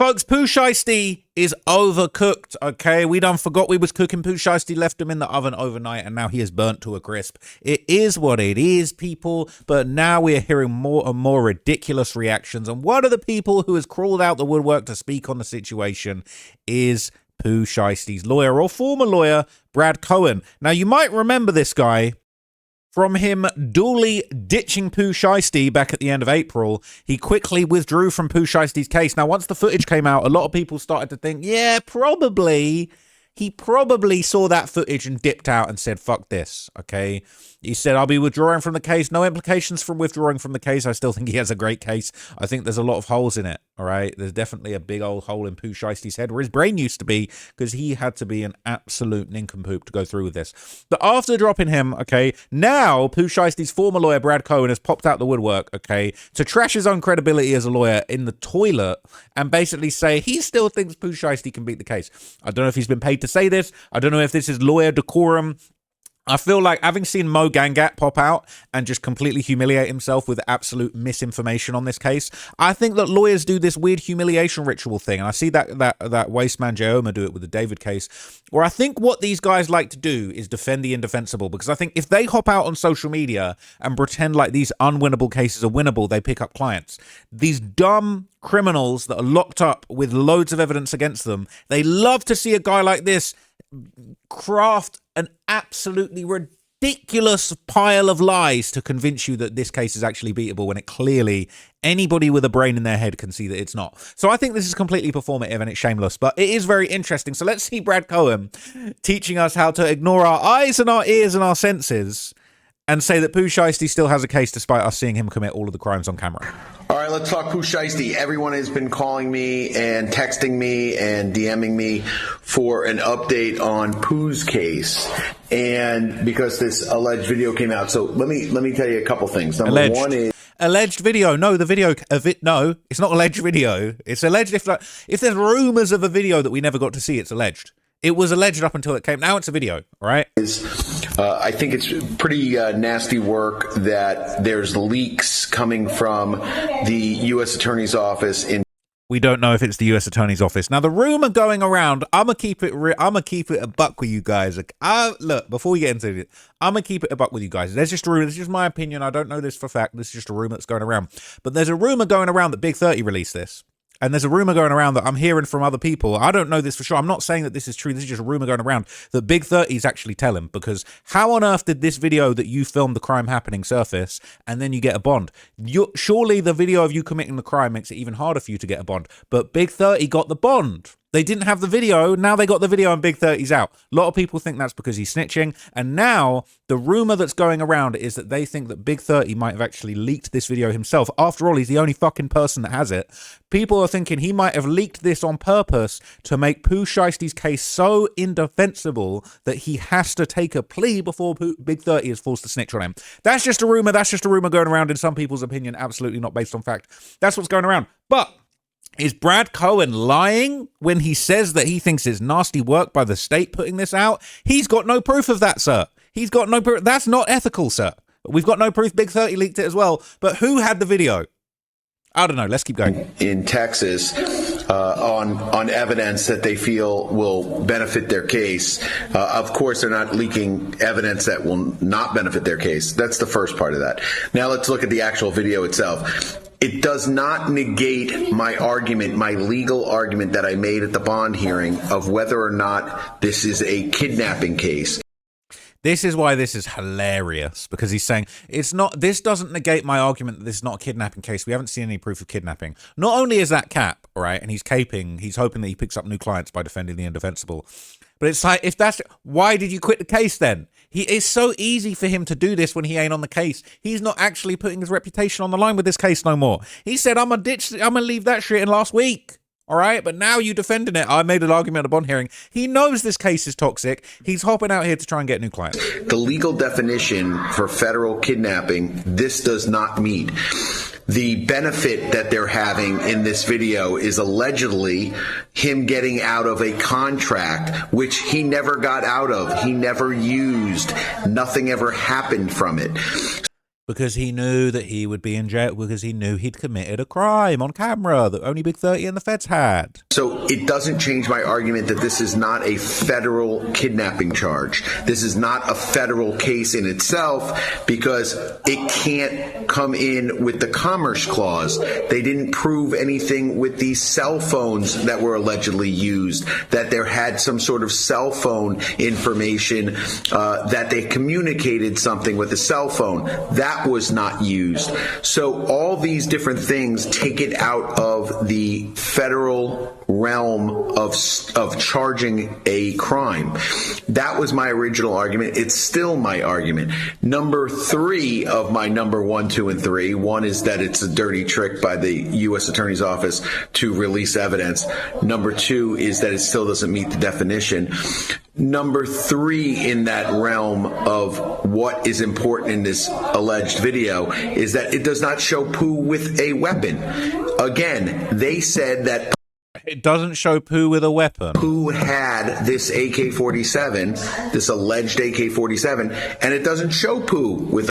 Folks, Pooh Shiesty is overcooked, okay? We done forgot we was cooking Pooh Shiesty, left him in the oven overnight, and now he is burnt to a crisp. It is what it is, people, but now we are hearing more and more ridiculous reactions, and one of the people who has crawled out the woodwork to speak on the situation is Pooh Shiesty's lawyer, or former lawyer, Brad Cohen. Now, you might remember this guy from him duly ditching Pooh Shiesty back at the end of April. He quickly withdrew from Pooh Shiesty's case. Now, once the footage came out, a lot of people started to think, yeah, probably, he probably saw that footage and dipped out and said, fuck this, okay? He said, I'll be withdrawing from the case. No implications from withdrawing from the case. I still think he has a great case. I think there's a lot of holes in it, all right? There's definitely a big old hole in Pooh Shiesty's head where his brain used to be, because he had to be an absolute nincompoop to go through with this. But after dropping him, okay, now Pooh Shiesty's former lawyer, Brad Cohen, has popped out the woodwork, okay, to trash his own credibility as a lawyer in the toilet and basically say he still thinks Pooh Shiesty can beat the case. I don't know if he's been paid to say this. I don't know if this is lawyer decorum. I feel like, having seen Mo Gangat pop out and just completely humiliate himself with absolute misinformation on this case, I think that lawyers do this weird humiliation ritual thing. And I see that wasteman Jayoma do it with the David case, where I think what these guys like to do is defend the indefensible. Because I think if they hop out on social media and pretend like these unwinnable cases are winnable, they pick up clients. These dumb criminals that are locked up with loads of evidence against them, they love to see a guy like this craft an absolutely ridiculous pile of lies to convince you that this case is actually beatable, when it clearly, anybody with a brain in their head can see that it's not. So I think this is completely performative and it's shameless, but it is very interesting. So let's see Brad Cohen teaching us how to ignore our eyes and our ears and our senses and say that Pooh Shiesty still has a case despite us seeing him commit all of the crimes on camera. All right, let's talk Pooh Shiesty. Everyone has been calling me and texting me and DMing me for an update on Pooh's case, and because this alleged video came out. So let me tell you a couple things. Number one is alleged video. No, the video of it. No, it's not alleged video. It's alleged if there's rumors of a video that we never got to see, it's alleged. It was alleged up until it came. Now it's a video, all right? I think it's pretty nasty work that there's leaks coming from the U.S. Attorney's Office in. We don't know if it's the U.S. Attorney's Office. Now, the rumor going around, I'm gonna keep it a buck with you guys. Look, before we get into it, I'm gonna keep it a buck with you guys. There's just a rumor. This is just my opinion. I don't know this for a fact. This is just a rumor that's going around. But there's a rumor going around that Big 30 released this. And there's a rumor going around that I'm hearing from other people. I don't know this for sure. I'm not saying that this is true. This is just a rumor going around that Big 30's actually telling. Because how on earth did this video that you filmed the crime happening surface and then you get a bond? Surely the video of you committing the crime makes it even harder for you to get a bond. But Big 30 got the bond. They didn't have the video. Now they got the video and Big 30's out. A lot of people think that's because he's snitching. And now the rumor that's going around is that they think that Big 30 might have actually leaked this video himself. After all, he's the only fucking person that has it. People are thinking he might have leaked this on purpose to make Pooh Shiesty's case so indefensible that he has to take a plea before Big 30 is forced to snitch on him. That's just a rumor. That's just a rumor going around in some people's opinion. Absolutely not based on fact. That's what's going around. But is Brad Cohen lying when he says that he thinks it's nasty work by the state putting this out? He's got no proof of that, sir. He's got no proof. That's not ethical, sir. We've got no proof. Big 30 leaked it as well. But who had the video? I don't know. Let's keep going. In Texas, on evidence that they feel will benefit their case. Of course, they're not leaking evidence that will not benefit their case. That's the first part of that. Now let's look at the actual video itself. It does not negate my argument, my legal argument that I made at the bond hearing of whether or not this is a kidnapping case. This is why this is hilarious, because he's saying it's not. This doesn't negate my argument that this is not a kidnapping case. We haven't seen any proof of kidnapping. Not only is that cap, all right, and he's caping, he's hoping that he picks up new clients by defending the indefensible. But it's like, if that's, why did you quit the case then? It's so easy for him to do this when he ain't on the case. He's not actually putting his reputation on the line with this case no more. He said, I'm gonna leave that shit in last week. All right, but now you defending it. I made an argument at a bond hearing. He knows this case is toxic. He's hopping out here to try and get new clients. The legal definition for federal kidnapping, this does not meet. The benefit that they're having in this video is allegedly him getting out of a contract, which he never got out of. He never used. Nothing ever happened from it. because he knew that he would be in jail, because he knew he'd committed a crime on camera that only Big 30 and the feds had. So it doesn't change my argument that this is not a federal kidnapping charge. This is not a federal case in itself because it can't come in with the Commerce Clause. They didn't prove anything with these cell phones that were allegedly used, that there had some sort of cell phone information, that they communicated something with a cell phone. That was not used. So all these different things take it out of the federal realm of charging a crime. That was my original argument. It's still my argument. Number 3 of my number 1, 2, and 3. One is that it's a dirty trick by the U.S. Attorney's Office to release evidence. Number 2 is that it still doesn't meet the definition. Number 3 in that realm of what is important in this alleged video is that it does not show Pooh with a weapon. Again, they said that it doesn't show Pooh with a weapon. Pooh had this AK-47, this alleged AK-47, and it doesn't show Pooh with.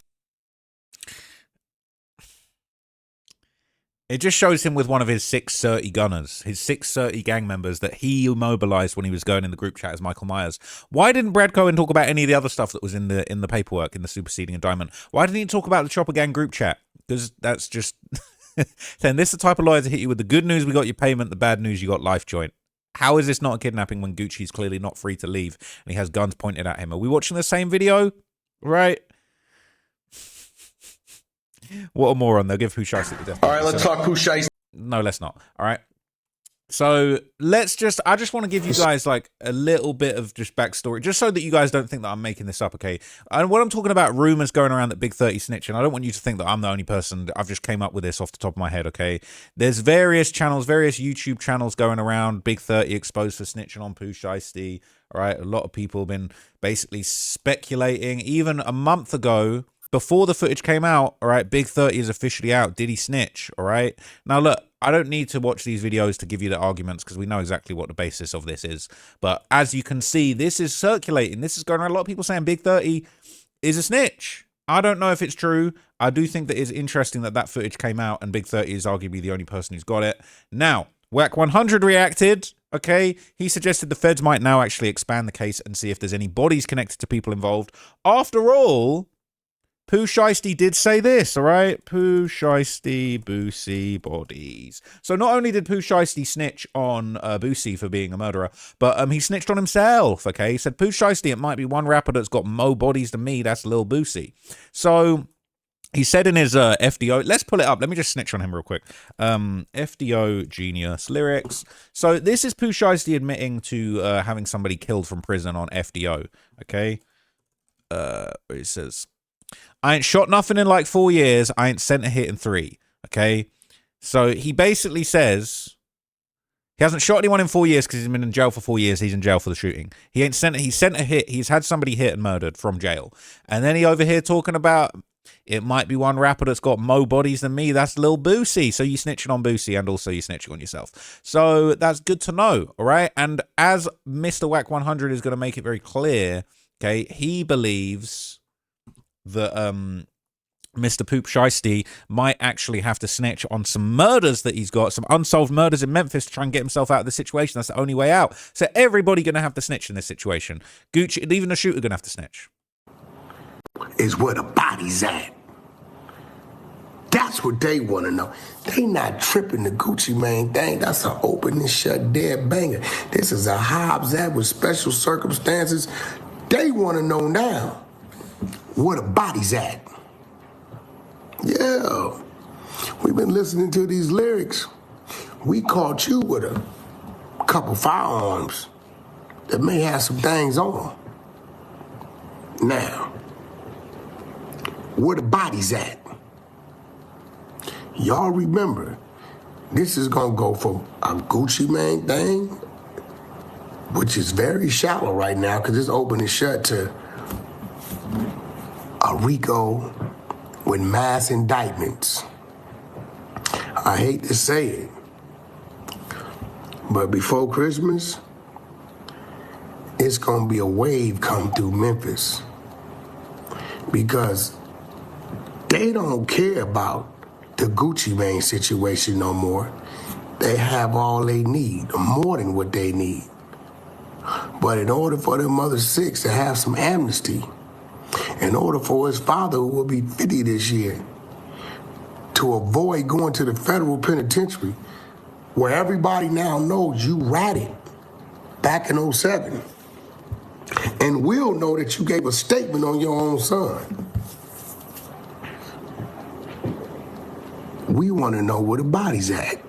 It just shows him with one of his 630 gunners, his 630 gang members that he mobilized when he was going in the group chat as Michael Myers. Why didn't Brad Cohen talk about any of the other stuff that was in the paperwork, in the superseding indictment? Why didn't he talk about the Chopper Gang group chat? Because that's just... Then this is the type of lawyer to hit you with the good news, we got your payment, the bad news, you got life joint. How is this not a kidnapping when Gucci's clearly not free to leave and he has guns pointed at him? Are we watching the same video? Right? What a moron. They'll give Pooh Shiesty the death. All right, let's talk Pooh Shiesty. No, let's not. All right. So I just want to give you guys like a little bit of just backstory, just so that you guys don't think that I'm making this up, okay? And when I'm talking about rumors going around that Big 30 snitch, and I don't want you to think that I'm the only person, I've just came up with this off the top of my head, okay? There's various channels, various YouTube channels going around, Big 30 exposed for snitching on Pooh Shiesty, all right? A lot of people have been basically speculating, even a month ago, before the footage came out, all right, Big 30 is officially out. Did he snitch, all right? Now, look, I don't need to watch these videos to give you the arguments because we know exactly what the basis of this is. But as you can see, this is circulating. This is going around. A lot of people saying Big 30 is a snitch. I don't know if it's true. I do think that it's interesting that that footage came out and Big 30 is arguably the only person who's got it. Now, Whack 100 reacted. Okay, he suggested the feds might now actually expand the case and see if there's any bodies connected to people involved. After all, Pooh Shiesty did say this, all right? Pooh Shiesty, Boosie, bodies. So not only did Pooh Shiesty snitch on Boosie for being a murderer, but he snitched on himself, okay? He said, Pooh Shiesty, it might be one rapper that's got more bodies than me. That's Lil Boosie. So he said in his FDO, let's pull it up. Let me just snitch on him real quick. FDO Genius lyrics. So this is Pooh Shiesty admitting to having somebody killed from prison on FDO, okay? It says... I ain't shot nothing in like 4 years. I ain't sent a hit in 3. Okay. So he basically says he hasn't shot anyone in 4 years because he's been in jail for 4 years. He's in jail for the shooting. He sent a hit. He's had somebody hit and murdered from jail. And then he over here talking about it might be one rapper that's got more bodies than me. That's Lil Boosie. So you snitching on Boosie and also you snitching on yourself. So that's good to know. All right. And as Mr. Whack 100 is going to make it very clear, okay, he believes that Mr. Pooh Shiesty might actually have to snitch on some murders that he's got, some unsolved murders in Memphis to try and get himself out of the situation. That's the only way out. So everybody going to have to snitch in this situation. Gucci, even the shooter going to have to snitch. Is where the body's at. That's what they want to know. They not tripping the Gucci Mane thing. That's an open and shut dead banger. This is a Hobbs Act with special circumstances. They want to know now where the body's at. Yeah, we've been listening to these lyrics. We caught you with a couple firearms that may have some things on them. Now, where the body's at? Y'all remember, this is gonna go from a Gucci Mane thing, which is very shallow right now because it's open and shut, to a RICO with mass indictments. I hate to say it, but before Christmas, it's gonna be a wave come through Memphis because They don't care about the Gucci Mane situation no more. They have all they need, more than what they need. But in order for them other 6 to have some amnesty, in order for his father, who will be 50 this year, to avoid going to the federal penitentiary, where everybody now knows you ratted back in 07, and will know that you gave a statement on your own son. We want to know where the body's at.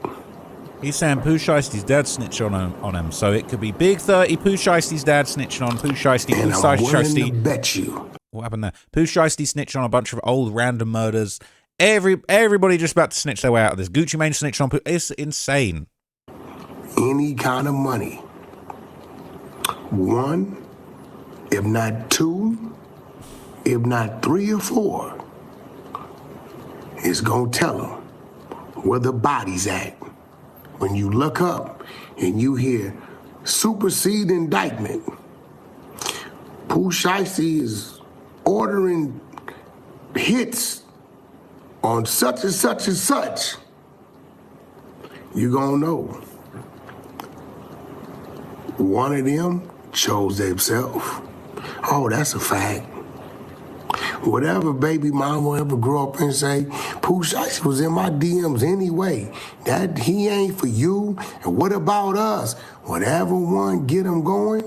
He's saying Pooh Shiesty's dad snitched on him. So it could be Big 30, Pooh Shiesty's dad snitching on Pooh Shiesty. And Pooh I'm willing Shiesty. to bet you. What happened there? Pooh Shiesty snitched on a bunch of old random murders. Everybody just about to snitch their way out of this. Gucci Mane snitched on Pooh. It's insane. Any kind of money. 1, if not 2, if not 3 or 4, is gonna tell them where the body's at. When you look up and you hear supersede indictment, Pooh Shiesty is ordering hits on such and such and such, you gonna know. One of them chose themselves. Oh, that's a fact. Whatever baby mama ever grow up and say, Pooh Shiesty was in my DMs anyway. That he ain't for you. And what about us? Whatever one get him going,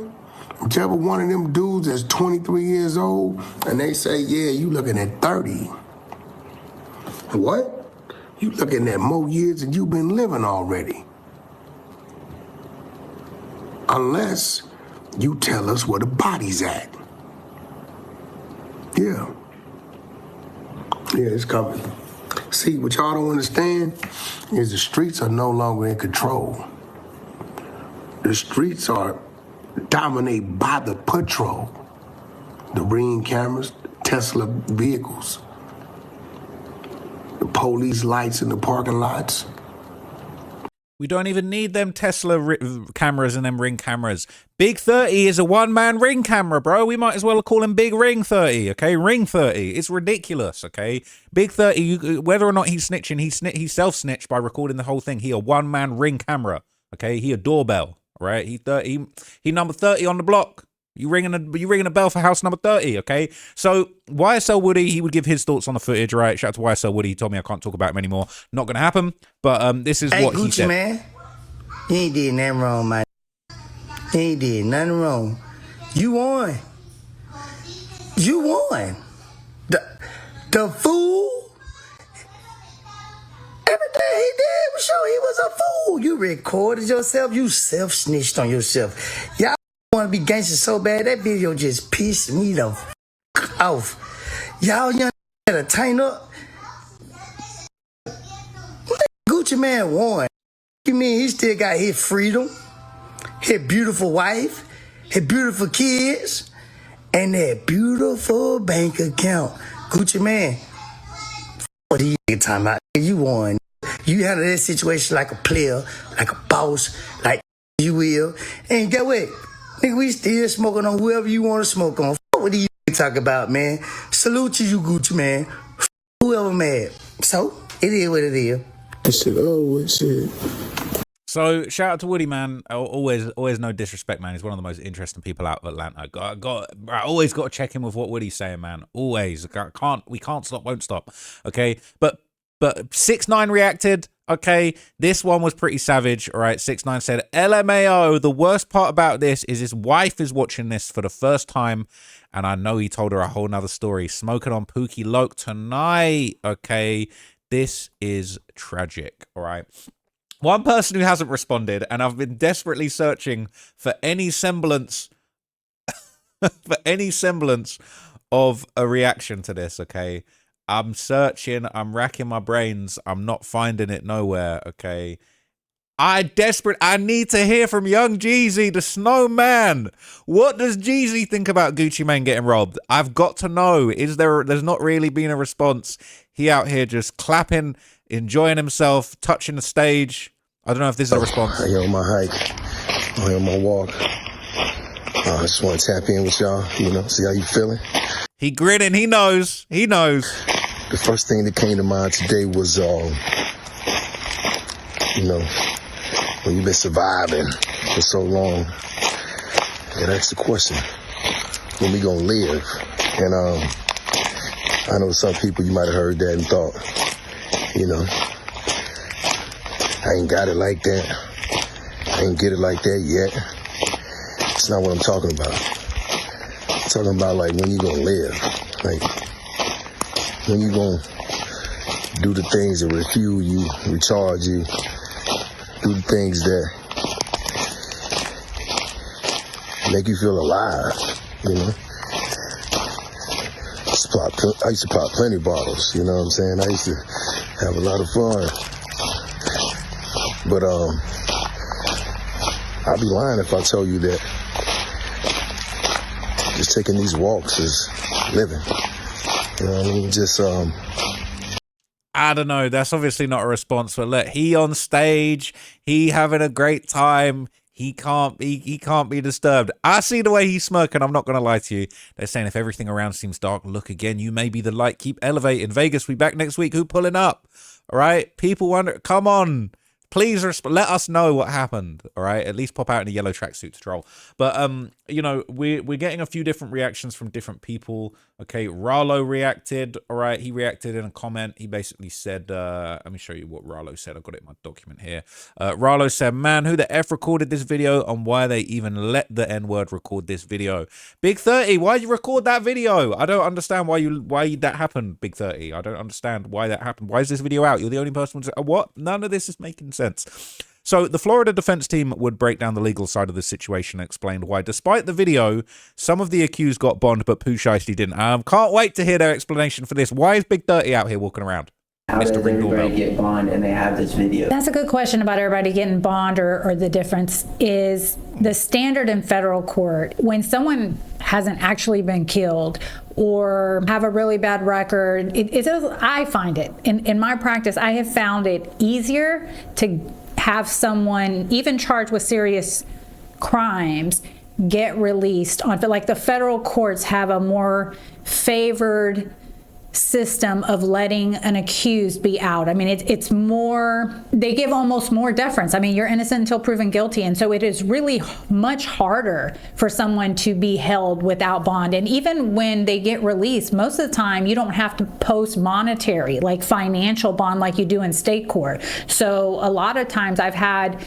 whichever one of them dudes that's 23 years old, and they say, yeah, you looking at 30. What? You looking at more years than you've been living already. Unless you tell us where the body's at. Yeah. Yeah, it's coming. See, what y'all don't understand is the streets are no longer in control. The streets are dominated by the patrol. The Ring cameras, Tesla vehicles, the police lights in the parking lots. We don't even need them Tesla cameras and them Ring cameras. Big 30 is a one-man Ring camera, bro. We might as well call him Big Ring 30, okay? Ring 30. It's ridiculous, okay? Big 30, whether or not he's snitching, he self-snitched by recording the whole thing. He a one-man Ring camera, okay? He a doorbell, right? He number 30 on the block. You ringing a bell for house number 30, okay? So YSL Woody, he would give his thoughts on the footage, right? Shout out to YSL Woody. He told me I can't talk about him anymore. Not gonna happen. But this is what Gucci, he said. Man, you ain't did nothing wrong, man. You ain't did nothing wrong. You won. You won. The fool. Everything he did was show he was a fool. You recorded yourself. You self-snitched on yourself. Y'all want to be gangster so bad, that video just pissed me the off. Y'all young better tighten up. Gucci Man won. You mean he still got his freedom, his beautiful wife, his beautiful kids, and that beautiful bank account. Gucci Man, what are you talking about? You won. You handle that situation like a player, like a boss, like you will. And get what? Nigga, we still smoking on whoever you want to smoke on. What do you talk about, man? Salute to you, Gucci Man. Whoever mad. So, it is what it is. Shit. So shout out to Woody, man. Always no disrespect, man. He's one of the most interesting people out of Atlanta. I always got to check in with what Woody's saying, man. Always. We can't stop, won't stop. Okay, but 6ix9ine reacted. Okay, this one was pretty savage. All right, 6ix9ine said, LMAO. The worst part about this is his wife is watching this for the first time, and I know he told her a whole nother story. Smoking on Pookie Loke tonight. Okay. This is tragic, all right? One person who hasn't responded, and I've been desperately searching for any semblance of a reaction to this, okay? I'm searching, I'm racking my brains, I'm not finding it nowhere, okay? I need to hear from Young Jeezy, the Snowman. What does Jeezy think about Gucci Mane getting robbed? I've got to know. There's not really been a response. He out here just clapping, enjoying himself, touching the stage. I don't know if this is a response. I'm here on my hike. I'm here on my walk. I just want to tap in with y'all, see how you feeling. He grinning. He knows. the first thing that came to mind today was, you know, when you've been surviving for so long, and ask the question, when we gonna live? And I know some people, you might have heard that and thought, you know, I ain't got it like that. I ain't get it like that yet. It's not what I'm talking about. I'm talking about like when you gonna live. Like when you gonna do the things that refuel you, recharge you, do the things that make you feel alive, you know? I used to pop plenty of bottles, you know what I'm saying? I used to have a lot of fun. But I'd be lying if I tell you that just taking these walks is living. You know what I mean? Just I don't know. That's obviously not a response. But look, he on stage, he having a great time. He can't be disturbed. I see the way he's smirking. I'm not gonna lie to you. They're saying if everything around seems dark, look again. You may be the light. Keep elevating. Vegas, we back next week. Who pulling up? All right. People wonder. Come on. Please let us know what happened, all right? At least pop out in a yellow tracksuit to troll. But, you know, we're getting a few different reactions from different people, okay? Ralo reacted, all right? He reacted in a comment. He basically said, let me show you what Ralo said. I've got it in my document here. Ralo said, man, who the F recorded this video and why they even let the N-word record this video? Big 30, why'd you record that video? I don't understand why that happened, Big 30. I don't understand why that happened. Why is this video out? You're the only person who said, what? None of this is making sense. So the Florida defense team would break down the legal side of the situation and explained why, despite the video, some of the accused got bond, but Pooh Shiesty didn't. Can't wait to hear their explanation for this. Why is Big 30 out here walking around? How does everybody get bond and they have this video? That's a good question about everybody getting bond, or the difference is the standard in federal court. When someone hasn't actually been killed or have a really bad record, I find it, in my practice, I have found it easier to have someone, even charged with serious crimes, get released on, like the federal courts have a more favored system of letting an accused be out. I mean, it's more, they give almost more deference. I mean, you're innocent until proven guilty. And so it is really much harder for someone to be held without bond. And even when they get released, most of the time you don't have to post monetary, like financial bond, like you do in state court. So a lot of times I've had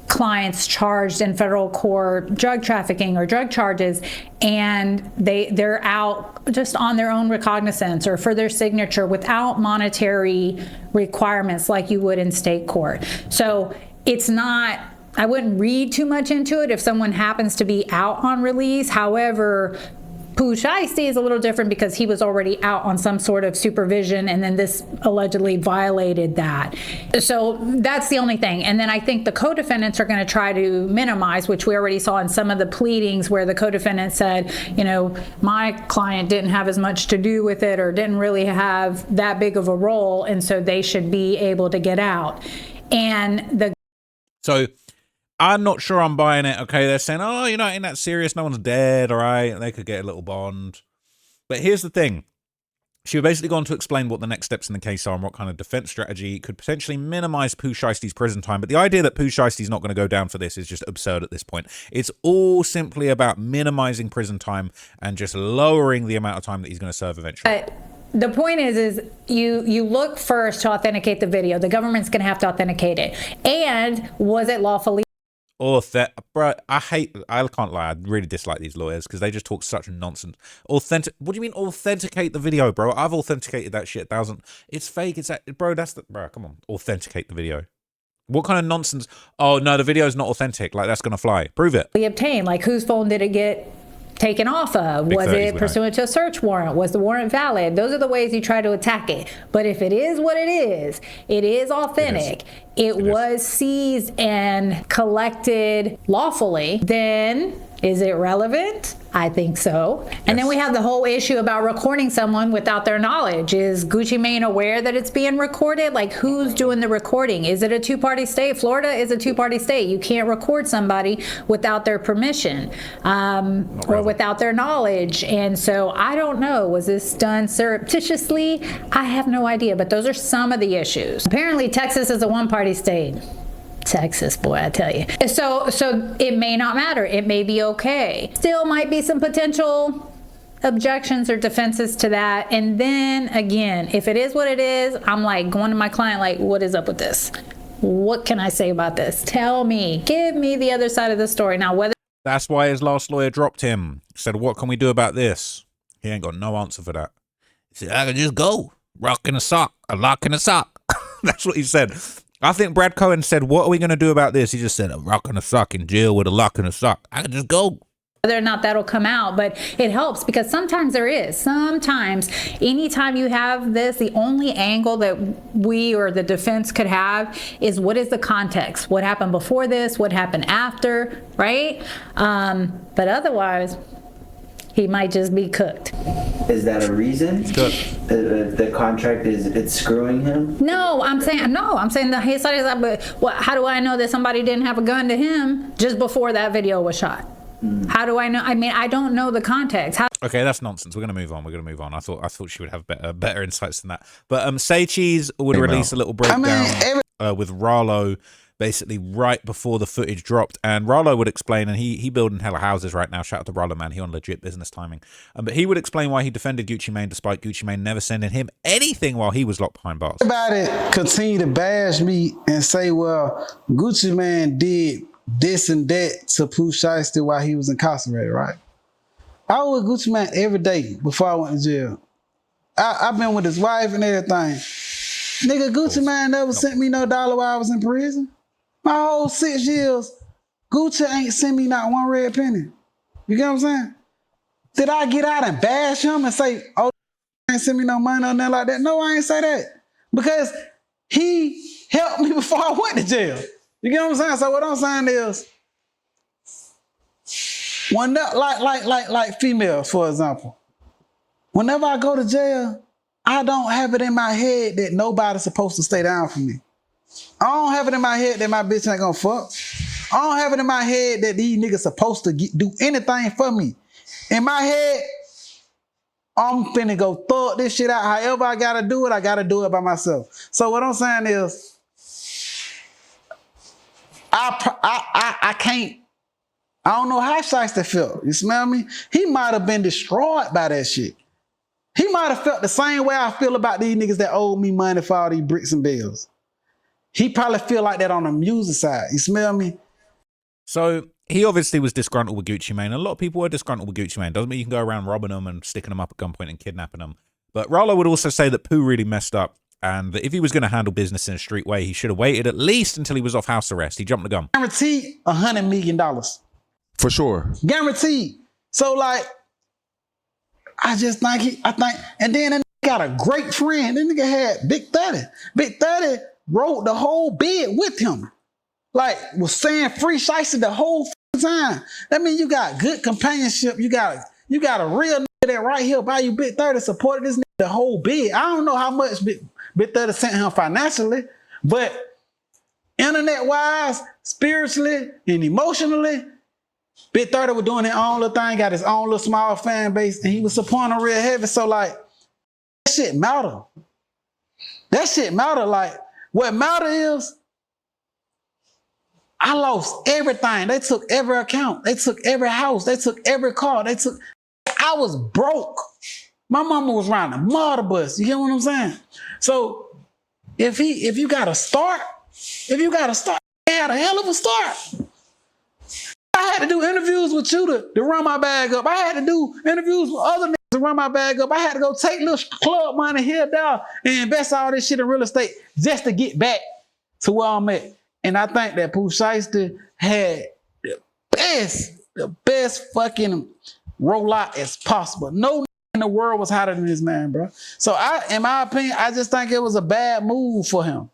clients charged in federal court drug trafficking or drug charges, and they're out just on their own recognizance or for their signature without monetary requirements like you would in state court. So it's not, I wouldn't read too much into it if someone happens to be out on release. However, Pooh Shiesty is a little different because he was already out on some sort of supervision, and then this allegedly violated that. So that's the only thing. And then I think the co-defendants are going to try to minimize, which we already saw in some of the pleadings where the co-defendant said, you know, my client didn't have as much to do with it or didn't really have that big of a role, and so they should be able to get out. And so I'm not sure I'm buying it, okay? They're saying, oh, you know, ain't that serious? No one's dead, all right? They could get a little bond. But here's the thing. She was basically going to explain what the next steps in the case are and what kind of defense strategy could potentially minimize Pooh Shiesty's prison time. But the idea that Pooh Shiesty's not going to go down for this is just absurd at this point. It's all simply about minimizing prison time and just lowering the amount of time that he's going to serve eventually. The point is you look first to authenticate the video. The government's going to have to authenticate it. And was it lawfully? Bro, I can't lie, I really dislike these lawyers because they just talk such nonsense. What do you mean authenticate the video, bro? I've authenticated that shit 1,000. It's fake. It's that, bro. Come on, authenticate the video. What kind of nonsense? Oh no, the video is not authentic. Like that's gonna fly. Prove it. We obtained, like whose phone did it get taken off of? Was it pursuant to a search warrant? Was the warrant valid? Those are the ways you try to attack it. But if it is what it is authentic, it was seized and collected lawfully, then Is it relevant? I think so. And then we have the whole issue about recording someone without their knowledge. Is Gucci Mane aware that it's being recorded? Like, who's doing the recording? Is it a two-party state? Florida is a two-party state. You can't record somebody without their permission or without their knowledge. And so I don't know. Was this done surreptitiously? I have no idea. But those are some of the issues. Apparently, Texas is a one-party state. Texas, boy, I tell you. So it may not matter. It may be okay. Still might be some potential objections or defenses to that. And then again, if it is what it is, I'm like going to my client like, what is up with this? What can I say about this? Tell me, give me the other side of the story. Now, whether That's why his last lawyer dropped him. Said, what can we do about this? He ain't got no answer for that. He said, I can just go. Rock in a sock. A lock in a sock. That's what he said. I think Brad Cohen said, what are we going to do about this? He just said, a rock and a sock in jail with a lock and a sock. I can just go. whether or not that'll come out, but it helps because sometimes there is. Sometimes, anytime you have this, the only angle that we or the defense could have is what is the context? What happened before this? What happened after, right? But otherwise, he might just be cooked. Is that a reason? The contract it's screwing him? No, I'm saying that his side is like, but how do I know that somebody didn't have a gun to him just before that video was shot? How do I know? I mean, I don't know the context. Okay, that's nonsense. We're gonna move on. I thought she would have better insights than that. But Say Cheese would release a little breakdown with Ralo, basically right before the footage dropped, and Ralo would explain, and he building hella houses right now. Shout out to Ralo, man. He on legit business timing. But he would explain why he defended Gucci Mane despite Gucci Mane never sending him anything while he was locked behind bars. Everybody continue to bash me and say, well, Gucci Mane did this and that to Pooh Shiesty while he was incarcerated, right? I was with Gucci Mane every day before I went to jail. I've been with his wife and everything. Nigga, Gucci Mane never sent me no dollar while I was in prison. My whole 6 years, Gucci ain't sent me not one red penny. You get what I'm saying? Did I get out and bash him and say, oh, ain't sent me no money or nothing like that? No, I ain't say that. Because he helped me before I went to jail. You get what I'm saying? So what I'm saying is, when like females, for example, whenever I go to jail, I don't have it in my head that nobody's supposed to stay down for me. I don't have it in my head that my bitch ain't gonna fuck. I don't have it in my head that these niggas supposed to do anything for me. In my head, I'm finna go thug this shit out. However I gotta do it by myself. So what I'm saying is, I can't, I don't know how Shiesty felt. You smell me? He might have been destroyed by that shit. He might have felt the same way I feel about these niggas that owe me money for all these bricks and bills. He probably feel like that on the music side. You smell me? So he obviously was disgruntled with Gucci Mane. A lot of people were disgruntled with Gucci Mane. Doesn't mean you can go around robbing them and sticking them up at gunpoint and kidnapping them. But Ralo would also say that Pooh really messed up, and that if he was going to handle business in a street way, he should have waited at least until he was off house arrest. He jumped the gun. Guaranteed $100 million. For sure. Guaranteed. So like, I think, and then that nigga got a great friend. That nigga had Big 30. Big 30 wrote the whole bid with him. Like, was saying free Shiesty the whole time. That means you got good companionship. You got a real nigga that right here by you, Big 30, supported this nigga the whole bid. I don't know how much Big 30 sent him financially, but internet-wise, spiritually, and emotionally, Big 30 was doing his own little thing, got his own little small fan base, and he was supporting him real heavy. So like, that shit matter. That shit matter. Like, what matter is, I lost everything. They took every account. They took every house. They took every car. I was broke. My mama was riding a motor bus. You get what I'm saying? So if you gotta start, you had a hell of a start. I had to do interviews with you to run my bag up. I had to do interviews with other niggas to run my bag up. I had to go take little club money here, down, and invest all this shit in real estate just to get back to where I'm at. And I think that Pooh Shiesty had the best fucking rollout as possible. No in the world was hotter than this man, bro. So in my opinion, I just think it was a bad move for him.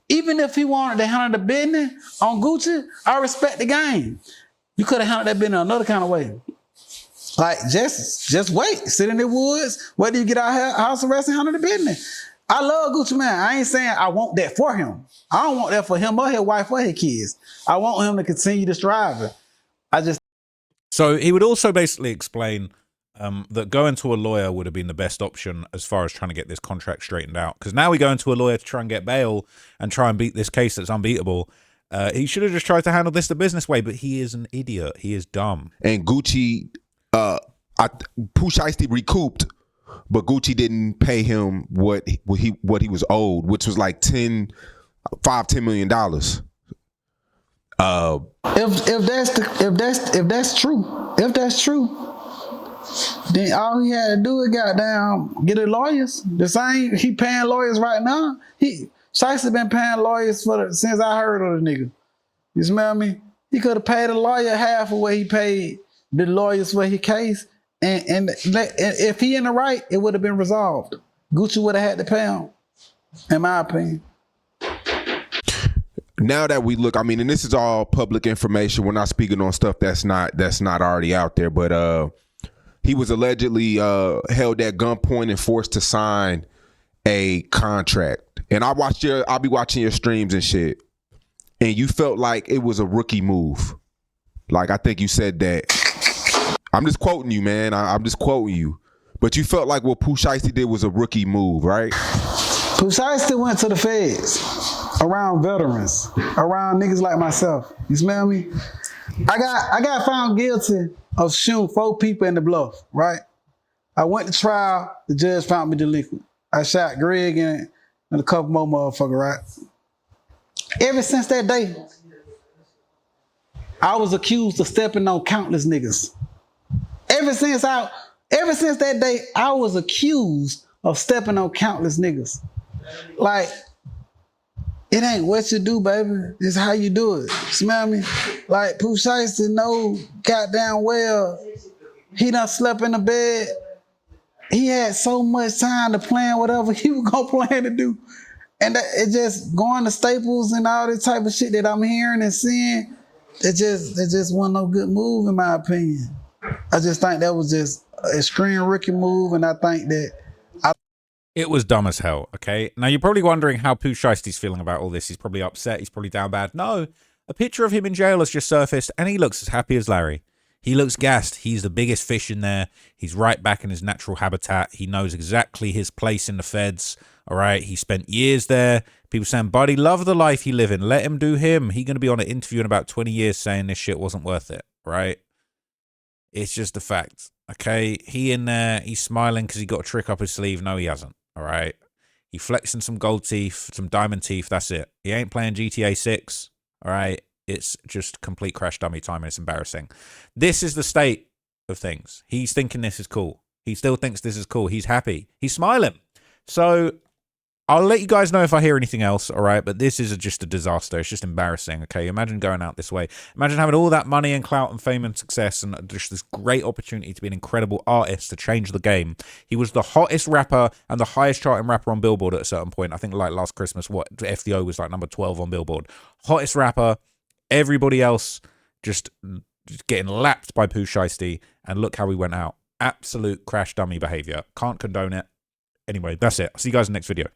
Even if he wanted to handle the business on Gucci, I respect the game. You could have handled that business another kind of way. Like, just wait. Sit in the woods. Wait till you get out here, house arrest and handle the business. I love Gucci Mane. I ain't saying I want that for him. I don't want that for him or his wife or his kids. I want him to continue to strive. So he would also basically explain that going to a lawyer would have been the best option as far as trying to get this contract straightened out. Because now we go into a lawyer to try and get bail and try and beat this case that's unbeatable. He should have just tried to handle this the business way, but he is an idiot. He is dumb. And Gucci, Pooh Shiesty recouped, but Gucci didn't pay him what he was owed, which was like $10 million. If that's true, then all he had to do is goddamn get the lawyers. The same he paying lawyers right now. Shiesty been paying lawyers since I heard of the nigga. You smell me? He could have paid a lawyer half of what he paid the lawyers for his case, and if he in the right, it would have been resolved. Gucci would have had to pay him, in my opinion. Now that we look, I mean, and this is all public information. We're not speaking on stuff that's not already out there. But he was allegedly held at gunpoint and forced to sign a contract. And I'll be watching your streams and shit. And you felt like it was a rookie move. Like, I think you said that. I'm just quoting you, man. I'm just quoting you. But you felt like what Pooh Shiesty did was a rookie move, right? Pooh Shiesty went to the feds around veterans, around niggas like myself. You smell me? I got found guilty of shooting 4 people in the bluff, right? I went to trial. The judge found me delinquent. I shot Greg and a couple more motherfuckers, right? Ever since that day, I was accused of stepping on countless niggas. Ever since that day, I was accused of stepping on countless niggas. Like, it ain't what you do, baby. It's how you do it. Smell me? Like, Pooh Shiesty know goddamn well he done slept in the bed. He had so much time to plan whatever he was gonna plan to do. And it just going to Staples and all this type of shit that I'm hearing and seeing, it just wasn't no good move in my opinion. I just think that was just an extreme rookie move, and I think that it was dumb as hell, okay? Now, you're probably wondering how Pooh Shiesty's feeling about all this. He's probably upset. He's probably down bad. No, a picture of him in jail has just surfaced, and he looks as happy as Larry. He looks gassed. He's the biggest fish in there. He's right back in his natural habitat. He knows exactly his place in the feds, all right? He spent years there. People saying, buddy, love the life he live in. Let him do him. He's going to be on an interview in about 20 years saying this shit wasn't worth it, right? It's just a fact, okay? He in there, he's smiling because he got a trick up his sleeve. No, he hasn't. All right. He flexing some gold teeth, some diamond teeth. That's it. He ain't playing GTA 6. All right. It's just complete crash dummy time, and it's embarrassing. This is the state of things. He's thinking this is cool. He still thinks this is cool. He's happy. He's smiling. So I'll let you guys know if I hear anything else, all right? But this is just a disaster. It's just embarrassing, okay? Imagine going out this way. Imagine having all that money and clout and fame and success and just this great opportunity to be an incredible artist to change the game. He was the hottest rapper and the highest charting rapper on Billboard at a certain point. I think like last Christmas, FDO was like number 12 on Billboard. Hottest rapper. Everybody else just getting lapped by Pooh Shiesty. And look how he went out. Absolute crash dummy behavior. Can't condone it. Anyway, that's it. I'll see you guys in the next video.